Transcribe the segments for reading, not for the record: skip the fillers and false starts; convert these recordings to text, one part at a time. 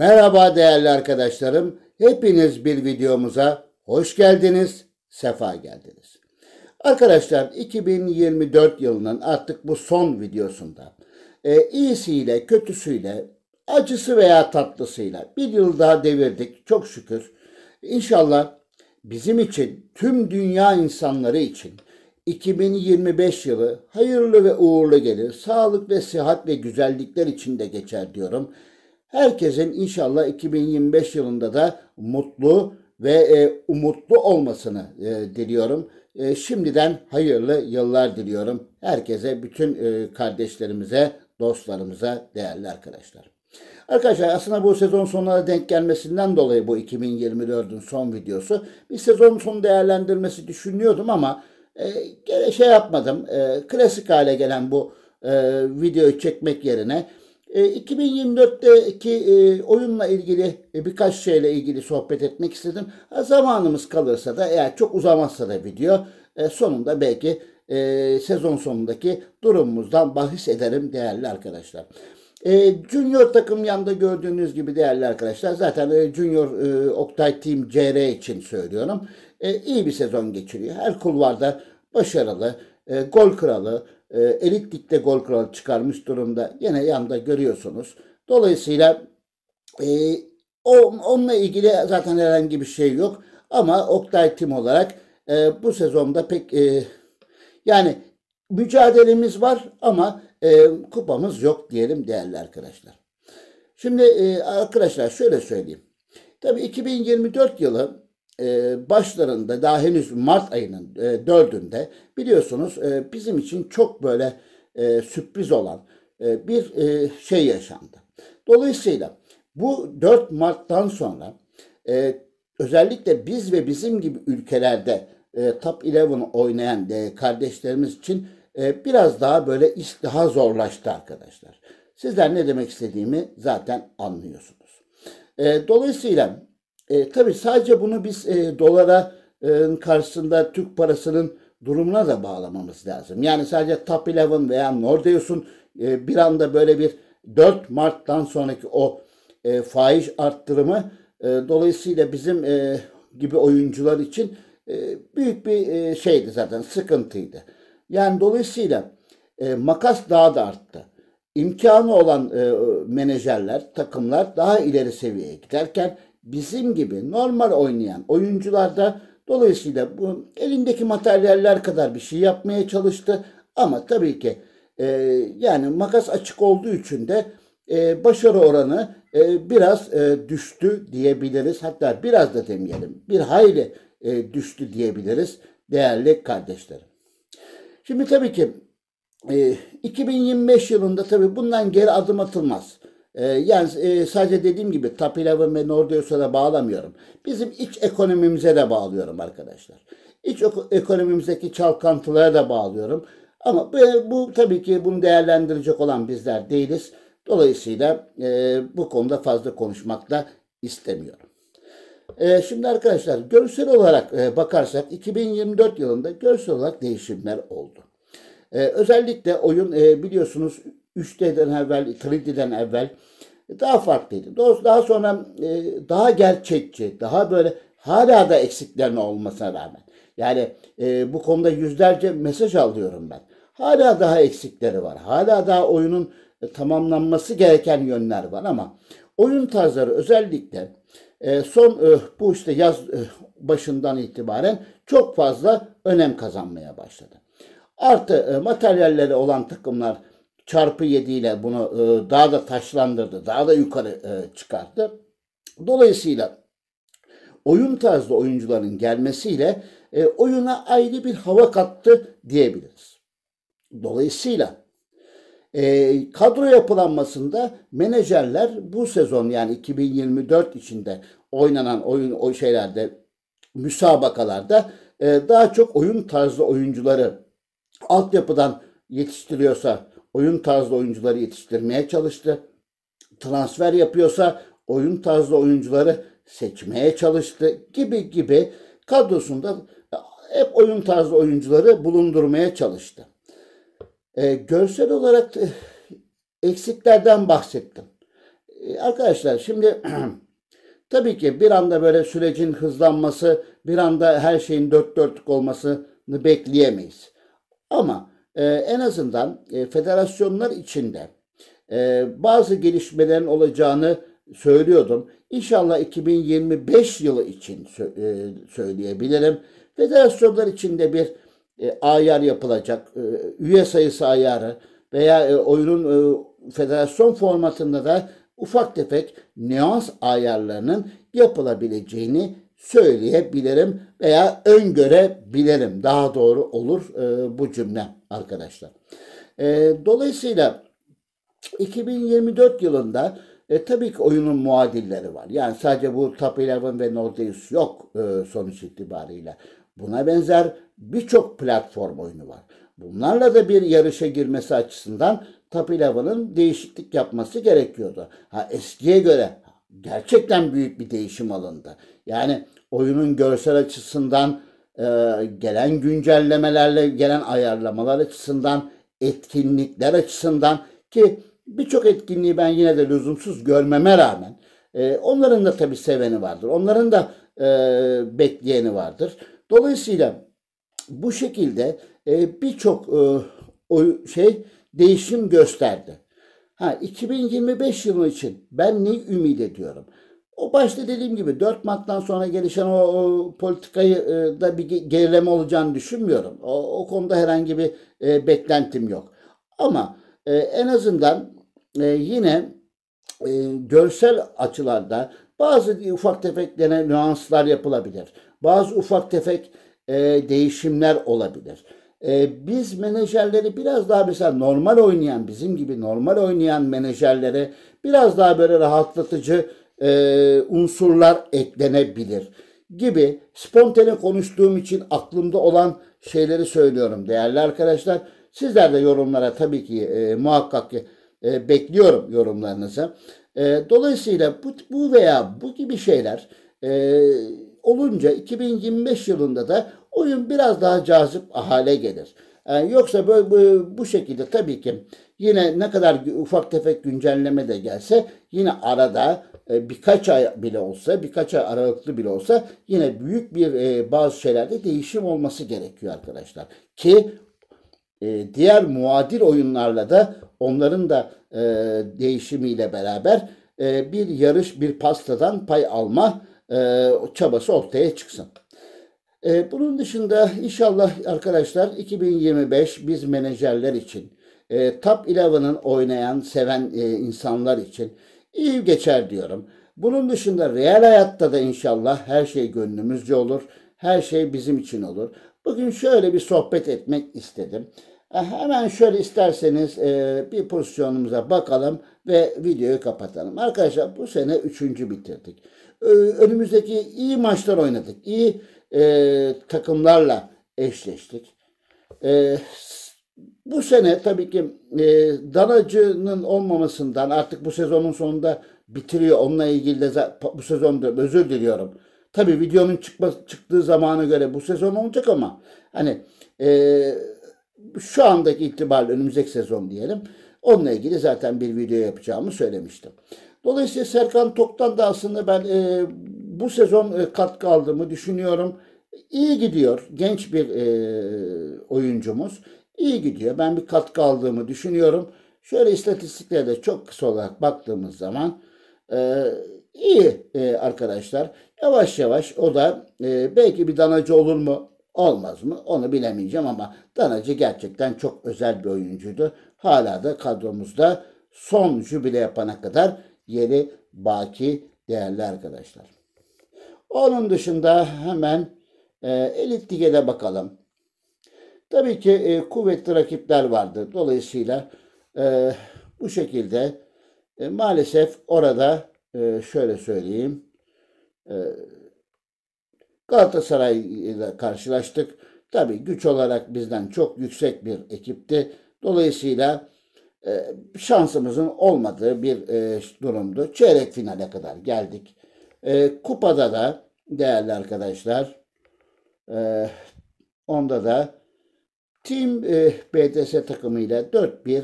Merhaba değerli arkadaşlarım. Hepiniz bir videomuza hoş geldiniz, sefa geldiniz. Arkadaşlar 2024 yılının artık bu son videosunda iyisiyle, kötüsüyle, acısı veya tatlısıyla bir yıl daha devirdik çok şükür. İnşallah bizim için, tüm dünya insanları için 2025 yılı hayırlı ve uğurlu gelir. Sağlık ve sıhhat ve güzellikler içinde geçer diyorum. Herkesin inşallah 2025 yılında da mutlu ve umutlu olmasını diliyorum. Şimdiden hayırlı yıllar diliyorum. Herkese, bütün kardeşlerimize, dostlarımıza, değerli arkadaşlar. Arkadaşlar aslında bu sezon sonuna denk gelmesinden dolayı bu 2024'ün son videosu. Bir sezon sonu değerlendirmesi düşünüyordum ama şey yapmadım. Klasik hale gelen bu videoyu çekmek yerine 2024'teki oyunla ilgili birkaç şeyle ilgili sohbet etmek istedim. Zamanımız kalırsa da, eğer çok uzamazsa da video sonunda belki sezon sonundaki durumumuzdan bahis ederim değerli arkadaşlar. Junior takım yanında gördüğünüz gibi değerli arkadaşlar, zaten Junior Oktay Team CR için söylüyorum. İyi bir sezon geçiriyor. Her kulvarda başarılı, gol kralı, elit ligde gol kralı çıkarmış durumda. Yine yanında görüyorsunuz. Dolayısıyla onunla ilgili zaten herhangi bir şey yok. Ama Oktay Team olarak bu sezonda pek yani mücadelemiz var ama kupamız yok diyelim değerli arkadaşlar. Şimdi arkadaşlar şöyle söyleyeyim. Tabii 2024 yılı başlarında, daha henüz Mart ayının 4'ünde biliyorsunuz bizim için çok böyle sürpriz olan bir şey yaşandı. Dolayısıyla bu 4 Mart'tan sonra özellikle biz ve bizim gibi ülkelerde Top 11 oynayan kardeşlerimiz için biraz daha böyle iş daha zorlaştı arkadaşlar. Sizler ne demek istediğimi zaten anlıyorsunuz. Dolayısıyla tabii sadece bunu biz dolara karşısında Türk parasının durumuna da bağlamamız lazım. Yani sadece Top 11 veya Nordeus'un bir anda böyle bir 4 Mart'tan sonraki o faiz arttırımı dolayısıyla bizim gibi oyuncular için büyük bir şeydi, zaten sıkıntıydı. Yani dolayısıyla makas daha da arttı. İmkanı olan menajerler, takımlar daha ileri seviyeye giderken bizim gibi normal oynayan oyuncular da dolayısıyla bu elindeki materyaller kadar bir şey yapmaya çalıştı. Ama tabii ki yani makas açık olduğu için de başarı oranı biraz düştü diyebiliriz. Hatta biraz da demeyelim, bir hayli düştü diyebiliriz değerli kardeşlerim. Şimdi tabii ki 2025 yılında tabii bundan geri adım atılmaz. Yani sadece dediğim gibi Top 11 ve Nordeus'a da bağlamıyorum. Bizim iç ekonomimize de bağlıyorum arkadaşlar. İç ekonomimizdeki çalkantılara da bağlıyorum. Ama bu tabii ki bunu değerlendirecek olan bizler değiliz. Dolayısıyla bu konuda fazla konuşmak da istemiyorum. Şimdi arkadaşlar görsel olarak bakarsak 2024 yılında görsel olarak değişimler oldu. Özellikle oyun biliyorsunuz 3D'den evvel, 3D'den evvel daha farklıydı. Daha sonra daha gerçekçi, daha böyle, hala da eksiklerine olmasına rağmen. Yani bu konuda yüzlerce mesaj alıyorum ben. Hala daha eksikleri var. Hala daha oyunun tamamlanması gereken yönler var ama oyun tarzları özellikle son bu işte yaz başından itibaren çok fazla önem kazanmaya başladı. Artı materyalleri olan takımlar çarpı 7 ile bunu daha da taşlandırdı, daha da yukarı çıkarttı. Dolayısıyla oyun tarzı oyuncuların gelmesiyle oyuna ayrı bir hava kattı diyebiliriz. Dolayısıyla kadro yapılanmasında menajerler bu sezon, yani 2024 içinde oynanan o şeylerde, müsabakalarda daha çok oyun tarzı oyuncuları altyapıdan yetiştiriyorsa oyun tarzı oyuncuları yetiştirmeye çalıştı. Transfer yapıyorsa oyun tarzı oyuncuları seçmeye çalıştı gibi kadrosunda hep oyun tarzı oyuncuları bulundurmaya çalıştı. Görsel olarak eksiklerden bahsettim. Arkadaşlar şimdi tabii ki bir anda böyle sürecin hızlanması, bir anda her şeyin dört dörtlük olmasını bekleyemeyiz. Ama en azından federasyonlar içinde bazı gelişmelerin olacağını söylüyordum. İnşallah 2025 yılı için söyleyebilirim. Federasyonlar içinde bir ayar yapılacak, üye sayısı ayarı veya oyunun federasyon formatında da ufak tefek nüans ayarlarının yapılabileceğini söyleyebilirim veya öngörebilirim. Daha doğru olur bu cümle arkadaşlar. Dolayısıyla 2024 yılında tabii ki oyunun muadilleri var. Yani sadece bu Top 11 ve Nordeus yok sonuç itibariyle. Buna benzer birçok platform oyunu var. Bunlarla da bir yarışa girmesi açısından Top 11'ın değişiklik yapması gerekiyordu. Eskiye göre gerçekten büyük bir değişim alındı. Yani oyunun görsel açısından gelen güncellemelerle gelen ayarlamalar açısından etkinlikler açısından ki birçok etkinliği ben yine de lüzumsuz görmeme rağmen onların da tabii seveni vardır. Onların da bekleyeni vardır. Dolayısıyla bu şekilde birçok değişim gösterdi. 2025 yılı için ben ne ümit ediyorum? O başta dediğim gibi 4 Mart'tan sonra gelişen o politikayı da bir gerileme olacağını düşünmüyorum. O konuda herhangi bir beklentim yok. Ama en azından yine görsel açılarda bazı ufak tefek nüanslar yapılabilir. Bazı ufak tefek değişimler olabilir. Biz menajerleri biraz daha mesela normal oynayan, bizim gibi normal oynayan menajerlere biraz daha böyle rahatlatıcı unsurlar eklenebilir gibi spontane konuştuğum için aklımda olan şeyleri söylüyorum değerli arkadaşlar. Sizler de yorumlara tabii ki muhakkak bekliyorum yorumlarınızı. Dolayısıyla bu veya bu gibi şeyler olunca 2025 yılında da oyun biraz daha cazip hale gelir. Yoksa bu şekilde tabii ki yine ne kadar ufak tefek güncelleme de gelse yine arada birkaç ay bile olsa, birkaç ay aralıklı bile olsa yine büyük bir bazı şeylerde değişim olması gerekiyor arkadaşlar. Ki diğer muadil oyunlarla da onların da değişimiyle beraber bir yarış, bir pastadan pay alma çabası ortaya çıksın. Bunun dışında inşallah arkadaşlar 2025 biz menajerler için, Top 11'ın oynayan, seven insanlar için iyi geçer diyorum. Bunun dışında real hayatta da inşallah her şey gönlümüzce olur. Her şey bizim için olur. Bugün şöyle bir sohbet etmek istedim. Hemen şöyle isterseniz bir pozisyonumuza bakalım ve videoyu kapatalım. Arkadaşlar bu sene 3. bitirdik. Önümüzdeki iyi maçlar oynadık. İyi takımlarla eşleştik. Bu sene tabii ki Danacı'nın olmamasından artık bu sezonun sonunda bitiriyor. Onunla ilgili de bu sezonda özür diliyorum. Tabii videonun çıktığı zamana göre bu sezon olacak ama hani şu andaki itibariyle önümüzdeki sezon diyelim. Onunla ilgili zaten bir video yapacağımı söylemiştim. Dolayısıyla Serkan Tok'tan da aslında ben bu sezon katkı aldığımı düşünüyorum. İyi gidiyor. Genç bir oyuncumuz. İyi gidiyor. Ben bir katkı aldığımı düşünüyorum. Şöyle istatistiklere de çok kısa olarak baktığımız zaman iyi arkadaşlar. Yavaş yavaş o da belki bir danacı olur mu? Olmaz mı? Onu bilemeyeceğim ama Danacı gerçekten çok özel bir oyuncuydu. Hala da kadromuzda son jübile yapana kadar yeri baki değerli arkadaşlar. Onun dışında hemen Elit Lig'e bakalım. Tabii ki kuvvetli rakipler vardı. Dolayısıyla bu şekilde maalesef orada şöyle söyleyeyim. Galatasaray ile karşılaştık. Tabii güç olarak bizden çok yüksek bir ekipti. Dolayısıyla şansımızın olmadığı bir durumdu. Çeyrek finale kadar geldik. Kupada da değerli arkadaşlar onda da Team BTS takımıyla 4-1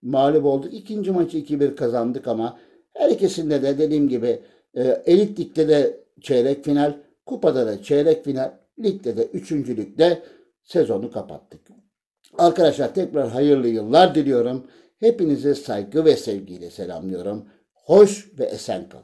mağlup olduk. İkinci maçı 2-1 kazandık ama Her ikisinde de dediğim gibi Elit Lig'de de çeyrek final, kupada da çeyrek final, ligde de üçüncülükte sezonu kapattık. Arkadaşlar tekrar hayırlı yıllar diliyorum. Hepinize saygı ve sevgiyle selamlıyorum. Hoş ve esen kalın.